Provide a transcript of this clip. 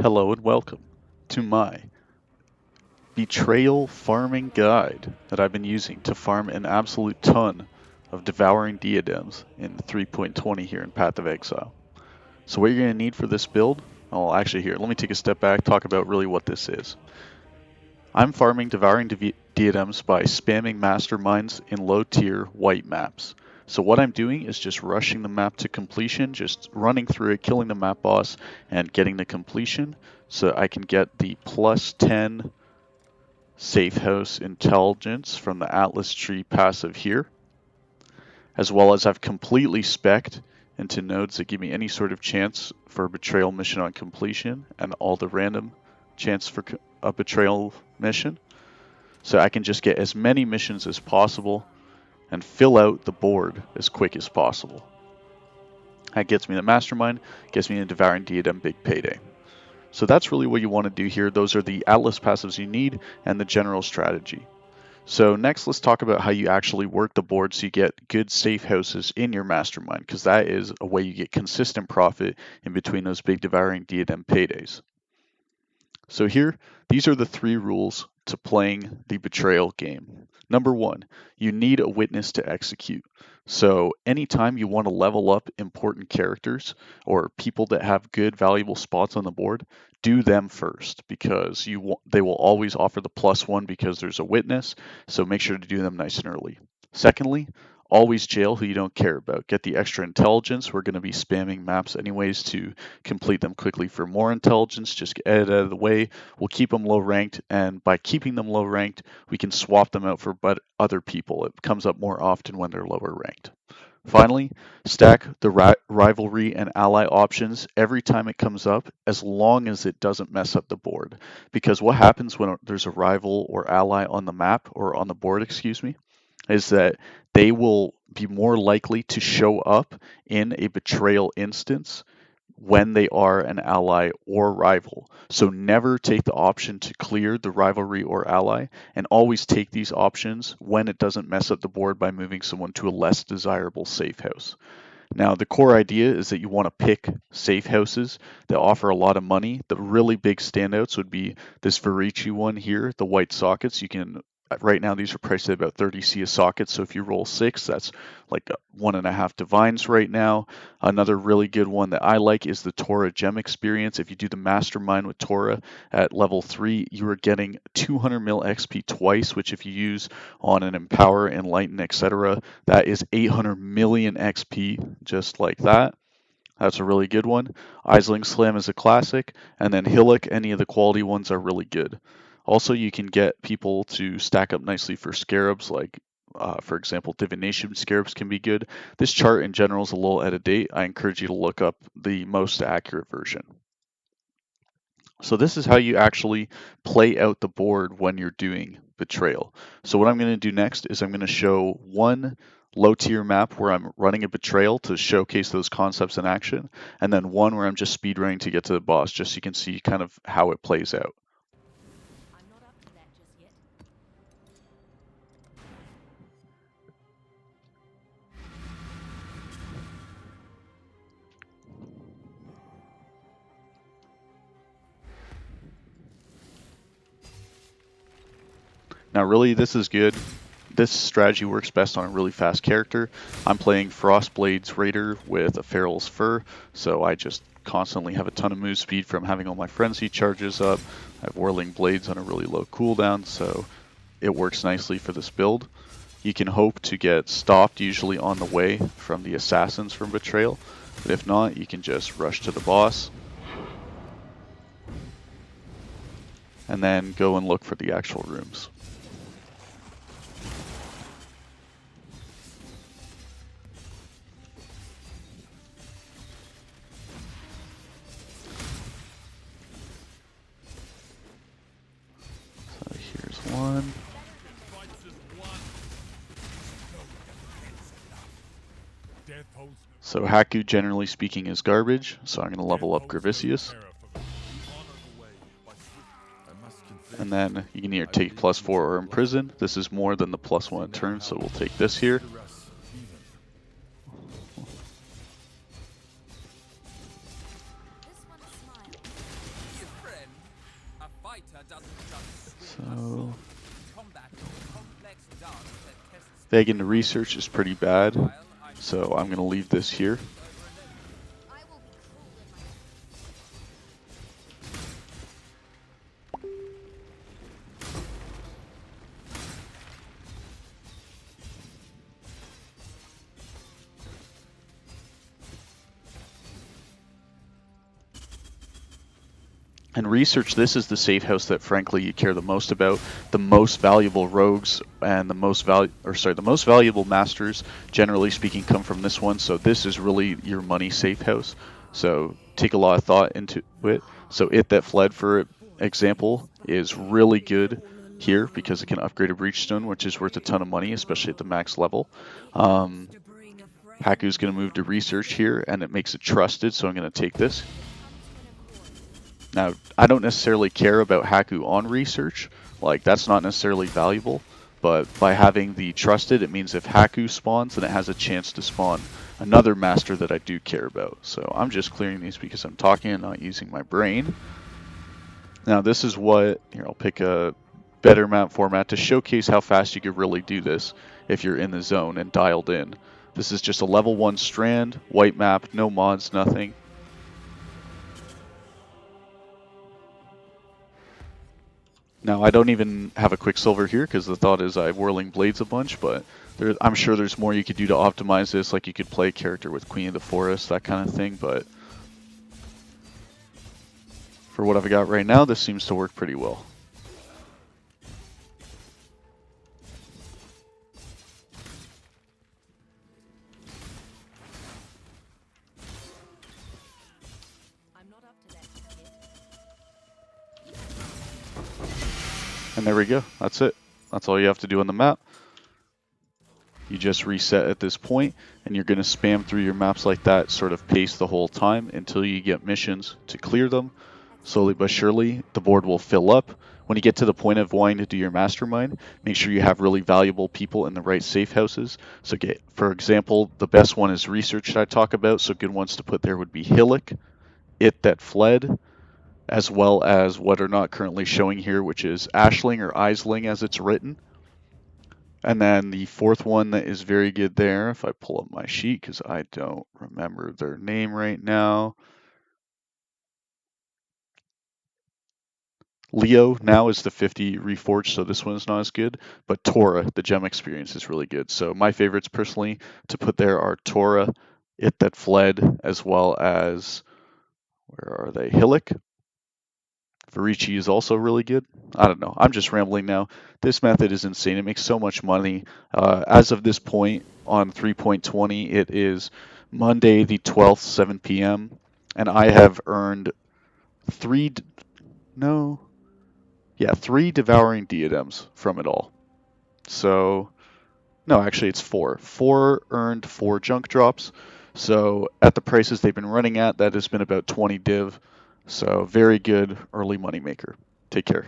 Hello and welcome to my Betrayal farming guide that I've been using to farm an absolute ton of Devouring Diadems in 3.20 here in Path of Exile. So what you're going to need for this build, let me take a step back, talk about really what this is. I'm farming Devouring Diadems by spamming Masterminds in low tier white maps. So what I'm doing is just rushing the map to completion, just running through it, killing the map boss, and getting the completion so I can get the plus 10 safe house intelligence from the Atlas tree passive here, as well as I've completely spec'd into nodes that give me any sort of chance for a betrayal mission on completion and all the random chance for a betrayal mission. So I can just get as many missions as possible and fill out the board as quick as possible. That gets me the Mastermind, gets me a Devouring Diadem big payday. So that's really what you want to do here. Those are the Atlas passives you need and the general strategy. So next, let's talk about how you actually work the board so you get good safe houses in your Mastermind, because that is a way you get consistent profit in between those big Devouring Diadem paydays. So here, these are the 3 rules to playing the Betrayal game. Number 1, you need a witness to execute. So anytime you want to level up important characters or people that have good valuable spots on the board, do them first, because they will always offer the +1 because there's a witness, so make sure to do them nice and early. Secondly, always jail who you don't care about. Get the extra intelligence. We're going to be spamming maps anyways to complete them quickly for more intelligence. Just get it out of the way. We'll keep them low ranked, and by keeping them low ranked, we can swap them out for other people. It comes up more often when they're lower ranked. Finally, stack the rivalry and ally options every time it comes up, as long as it doesn't mess up the board. Because what happens when there's a rival or ally on the map, or on the board, excuse me, is that they will be more likely to show up in a betrayal instance when they are an ally or rival. So never take the option to clear the rivalry or ally, and always take these options when it doesn't mess up the board by moving someone to a less desirable safe house. Now, the core idea is that you want to pick safe houses that offer a lot of money. The really big standouts would be this Verici one here, the white sockets. Right now, these are priced at about 30C a socket, so if you roll 6, that's like 1.5 divines right now. Another really good one that I like is the Torah Gem Experience. If you do the Mastermind with Torah at level 3, you are getting 200 mil XP twice, which if you use on an Empower, Enlighten, etc., that is 800 million XP, just like that. That's a really good one. Aisling Slam is a classic, and then Hillock, any of the quality ones are really good. Also, you can get people to stack up nicely for scarabs, like, for example, divination scarabs can be good. This chart in general is a little out of date. I encourage you to look up the most accurate version. So this is how you actually play out the board when you're doing Betrayal. So what I'm going to do next is I'm going to show one low tier map where I'm running a Betrayal to showcase those concepts in action, and then one where I'm just speedrunning to get to the boss, just so you can see kind of how it plays out. I'm not up to that just yet. Now really this is good. This strategy works best on a really fast character. I'm playing Frostblade's Raider with a Feral's Fur, so I just constantly have a ton of move speed from having all my frenzy charges up. I have Whirling Blades on a really low cooldown, so it works nicely for this build. You can hope to get stopped usually on the way from the assassins from Betrayal, but if not, you can just rush to the boss and then go and look for the actual rooms. So here's one. So Haku, generally speaking, is garbage, so I'm going to level up Gravicius. And then you can either take +4 or Imprison. This is more than the +1 a turn, so we'll take this here. So begging to research is pretty bad. So I'm going to leave this here. I will be cruel in my And research, this is the safe house that frankly you care the most about. The most valuable rogues and the most valuable masters, generally speaking, come from this one. So this is really your money safe house. So take a lot of thought into it. So it that fled, for example, is really good here because it can upgrade a breachstone, which is worth a ton of money, especially at the max level. Um, Haku's going to move to research here, and it makes it trusted. So I'm going to take this. Now, I don't necessarily care about Haku on research, like that's not necessarily valuable, but by having the trusted, it means if Haku spawns, then it has a chance to spawn another master that I do care about. So I'm just clearing these because I'm talking and not using my brain. Now this is what, here I'll pick a better map format to showcase how fast you could really do this if you're in the zone and dialed in. This is just a level 1 strand, white map, no mods, nothing. Now, I don't even have a Quicksilver here because the thought is I have Whirling Blades a bunch, but I'm sure there's more you could do to optimize this, like you could play a character with Queen of the Forest, that kind of thing, but for what I've got right now, this seems to work pretty well. I'm not up to that just yet. And there we go. That's it. That's all you have to do on the map. You just reset at this point, and you're going to spam through your maps like that, sort of pace the whole time until you get missions to clear them. Slowly but surely, the board will fill up. When you get to the point of wanting to do your mastermind, make sure you have really valuable people in the right safe houses. So for example, the best one is research that I talk about, so good ones to put there would be Hillock, It That Fled, as well as what are not currently showing here, which is Ashling or Isling as it's written. And then the fourth one that is very good there, if I pull up my sheet, because I don't remember their name right now. Leo now is the 50 reforged, so this one is not as good. But Tora, the gem experience, is really good. So my favorites personally to put there are Tora, It That Fled, as well as, where are they? Hillock. Verici is also really good. I don't know. I'm just rambling now. This method is insane. It makes so much money. As of this point on 3.20, it is Monday the 12th, 7 p.m. And I have earned three, no, yeah, 3 devouring diadems from it all. So, no, actually it's 4. 4 earned 4 junk drops. So at the prices they've been running at, that has been about 20 div. So very good early money maker. Take care.